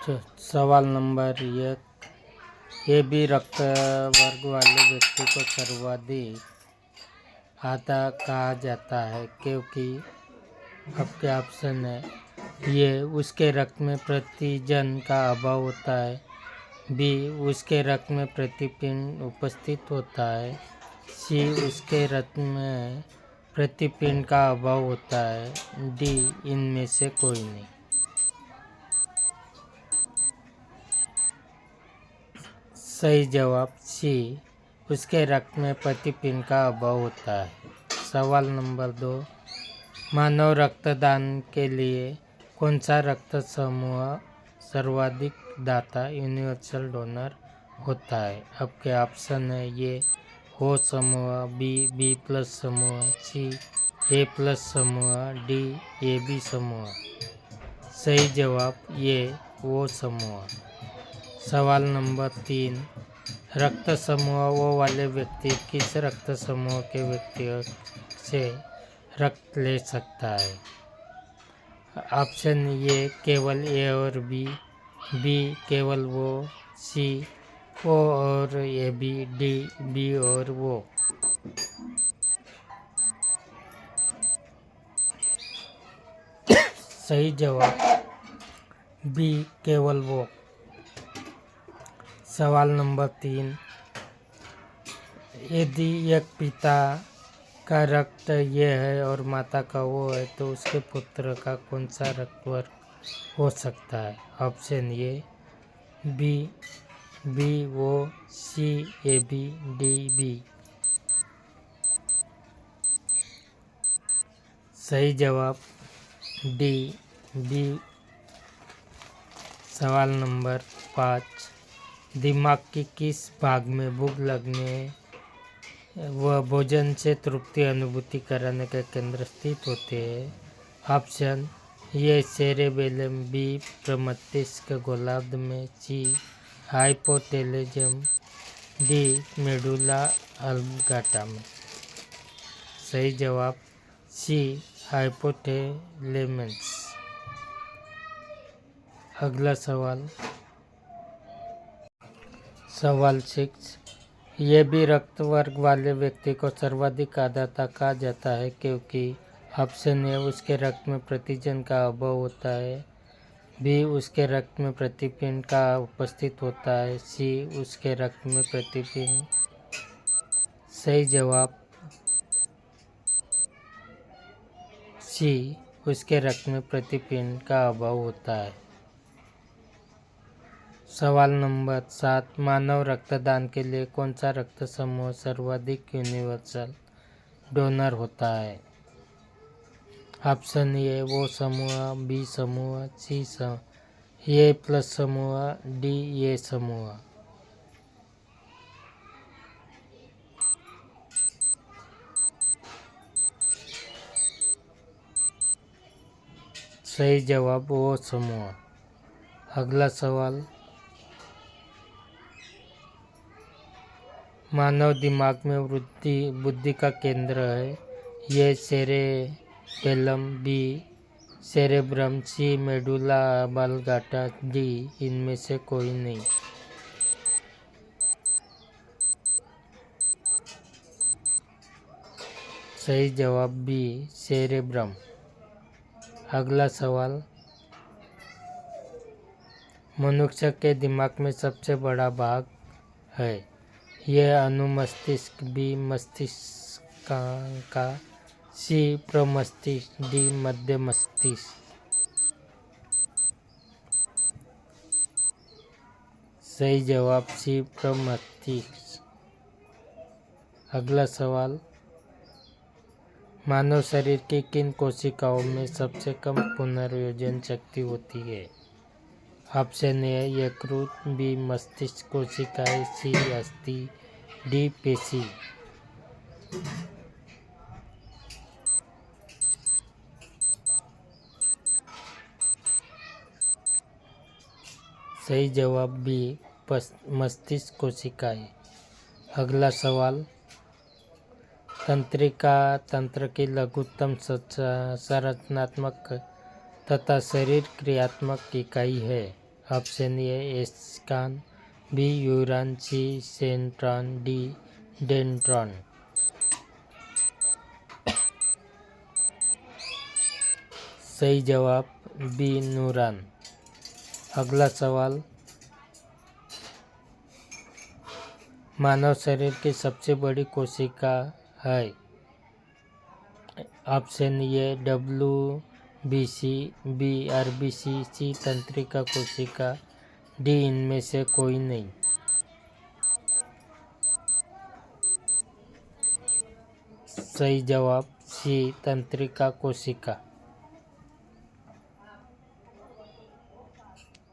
सवाल number 1। A B रक्त वर्ग वाले व्यक्ति को सर्वाधिक आधा कहा जाता है क्योंकि आपके ऑप्शन है। ये उसके रक्त में प्रतिजन का अभाव होता है। बी उसके रक्त में प्रतिपिंड उपस्थित होता है। सी उसके रक्त में प्रतिपिंड का अभाव होता है। डी इनमें से कोई नहीं। सही जवाब सी उसके रक्त में प्रतिपिंड का अभाव होता है। सवाल नंबर 2। मानव रक्तदान के लिए कौन सा रक्त समूह सर्वाधिक दाता यूनिवर्सल डोनर होता है? आपके ऑप्शन है। ये ओ समूह, बी प्लस समूह, सी ए प्लस समूह, डी ए बी समूह। सही जवाब ये ओ समूह। सवाल नंबर 3। रक्त समूह ओ वाले व्यक्ति किस रक्त समूह के व्यक्तियों से रक्त ले सकता है? ऑप्शन ये केवल ए और बी केवल वो, सी ओ और ए डी बी और वो। सही जवाब बी केवल वो। सवाल नंबर 3। यदि एक पिता का रक्त ये है और माता का वो है तो उसके पुत्र का कौन सा रक्त वर्ग हो सकता है? ऑप्शन ये बी वो, सी ए बी, डी बी। सही जवाब डी बी। सवाल नंबर 5। दिमाग की किस भाग में भूख लगने व भोजन से तृप्ति अनुभूति कराने के केंद्र स्थित होते हैं? ऑप्शन ये सेरेबेलम, बी प्रमस्तिष्क गोलार्ध में, सी हाइपोथैलेमस, डी मेडुला ऑब्लांगाटा में। सही जवाब सी हाइपोथैलेमस। अगला सवाल 6। ये भी रक्त वर्ग वाले व्यक्ति को सर्वाधिक आदाता कहा जाता है क्योंकि ऑप्शन ए उसके रक्त में प्रतिजन का अभाव होता है, बी उसके रक्त में प्रतिपिंड का उपस्थित होता है, सी उसके रक्त में प्रतिपिंड। सही जवाब सी उसके रक्त में प्रतिपिंड का अभाव होता है। सवाल नंबर 7। मानव रक्तदान के लिए कौन सा रक्त समूह सर्वाधिक यूनिवर्सल डोनर होता है? ऑप्शन ए वो समूह, बी समूह, सी ए प्लस समूह, डी ए समूह। सही जवाब वो समूह। अगला सवाल मानव दिमाग में बुद्धि का केंद्र है। ये सेरेबेलम, बी सेरेब्रम, सी मेडुला ऑब्लांगाटा, डी इनमें से कोई नहीं। सही जवाब बी सेरेब्रम। अगला सवाल मनुष्य के दिमाग में सबसे बड़ा भाग है। यह अनुमस्तिष्क, बी मस्तिष्कांक, सी प्रमस्तिष्क, डी मध्य मस्तिष्क। सही जवाब सी प्रमस्तिष्क। अगला सवाल मानव शरीर की किन कोशिकाओं में सबसे कम पुनर्योजन शक्ति होती है? ऑप्शन ए यकृत, बी मस्तिष्क कोशिकाएं, सी अस्थि, डी पेशी। सही जवाब बी मस्तिष्क कोशिकाएं। अगला सवाल तंत्रिका तंत्र की लघुत्तम संरचनात्मक तथा शरीर क्रियात्मक इकाई है। ऑप्शन ए एस्कान, B neuron, C centron, D dendron. सही जवाब बी न्यूरॉन। अगला सवाल, मानव शरीर की सबसे बड़ी कोशिका है। Option A WBC, B RBC, C तंत्रिका कोशिका, डी इनमें से कोई नहीं। सही जवाब सी तंत्रिका कोशिका।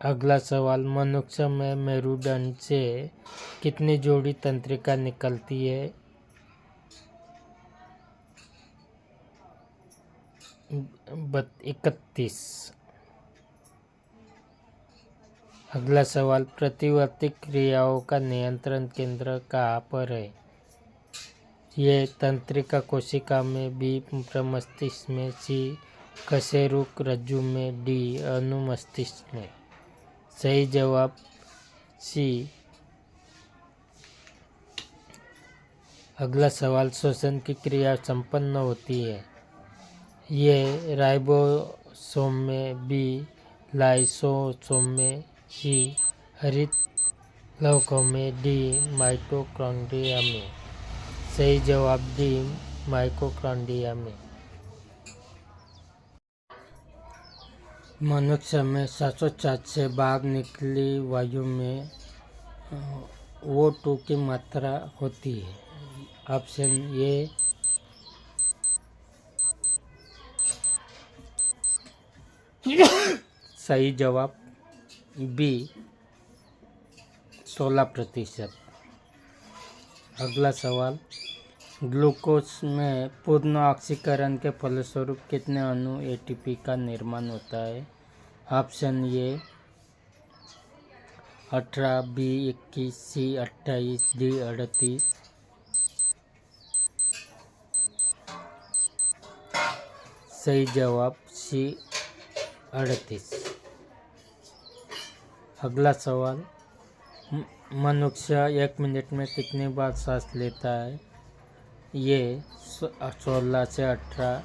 अगला सवाल, मनुष्य में मेरुदंड से कितनी जोड़ी तंत्रिका निकलती है। 31। अगला सवाल, प्रतिवर्ती क्रियाओं का नियंत्रण केंद्र कहाँ पर है। ये तंत्रिका कोशिका में, बी प्रमस्तिष्क में, सी कशेरुक रज्जु में, डी अनुमस्तिष्क में। सही जवाब सी। अगला सवाल, श्वसन की क्रिया संपन्न होती है। ये राइबोसोम में, बी लाइसोसोम में, सी हरित लवकों में, डी माइटोकॉन्ड्रिया में। सही जवाब डी माइटोकॉन्ड्रिया में। मनुष्य में श्वासोच्छ्वास से बाहर निकली वायु में O2 की मात्रा होती है। ऑप्शन ए सही जवाब बी 16%। अगला सवाल, ग्लूकोज में पूर्ण ऑक्सीकरण के फलस्वरूप कितने अणु ATP का निर्माण होता है। Option A 18, B 21, C 28, D 38। सही जवाब सी 38। अगला सवाल, मनुष्य 1 मिनट में कितनी बार सांस लेता है। ये 16 से 18,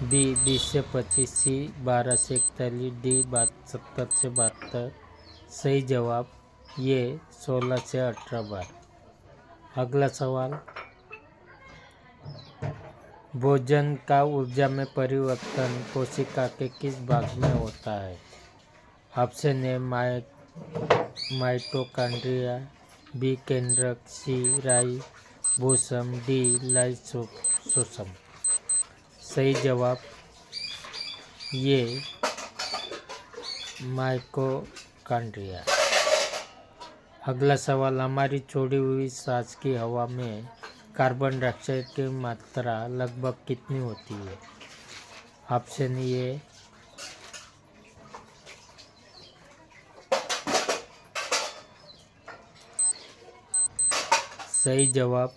बी 20 से 25, सी 12 से 41, डी 70 से 72। सही जवाब ये 16 से 18 बार। अगला सवाल, भोजन का ऊर्जा में परिवर्तन कोशिका के किस भाग में होता है। ऑप्शन ए माइटोकॉन्ड्रिया, बी केंद्रक, सी राइबोसोम, डी लाइसोसोम। सही जवाब ये माइटोकॉन्ड्रिया। अगला सवाल, हमारी छोड़ी हुई सांस की हवा में कार्बन डाइऑक्साइड की मात्रा लगभग कितनी होती है। ऑप्शन ए सही जवाब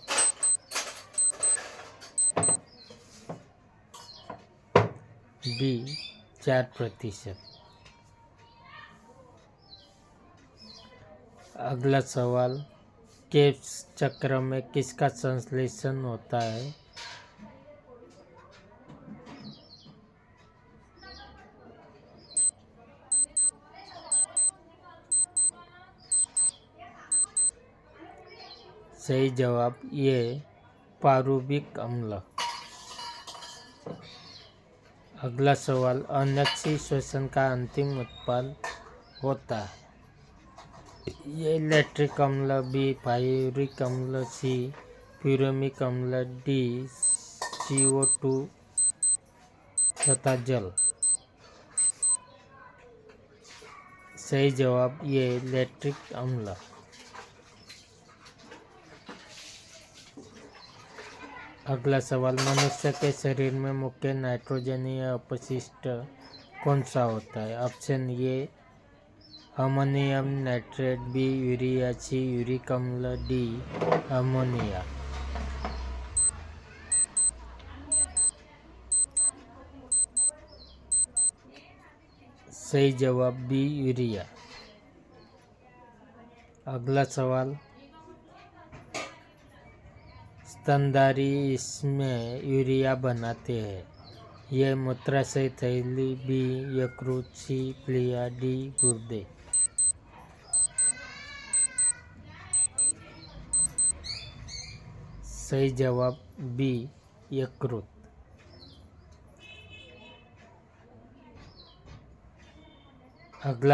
बी 4%। अगला सवाल, केब्स चक्र में किसका संश्लेषण होता है। सही जवाब ये पारुविक अम्ल। अगला सवाल, अनक्षी श्वसन का अंतिम उत्पाद होता है। ये लैक्टिक अम्ल, बी पायरुविक अम्ल, सी प्यूरमिक अम्ल, डी CO2 तथा जल। सही जवाब ये लैक्टिक अम्ल। अगला सवाल, मनुष्य के शरीर में मुख्य नाइट्रोजनीय अपशिष्ट कौन सा होता है। Option A ammonium nitrate, B urea, C uric अम्ल, डी अमोनिया। सही जवाब बी यूरिया। अगला सवाल, स्तनधारी इसमें यूरिया बनाते हैं। ये मूत्राशय थैली, बी यकृत, सी प्लीहा, डी गुर्दे। सही जवाब बी यकृत। अगला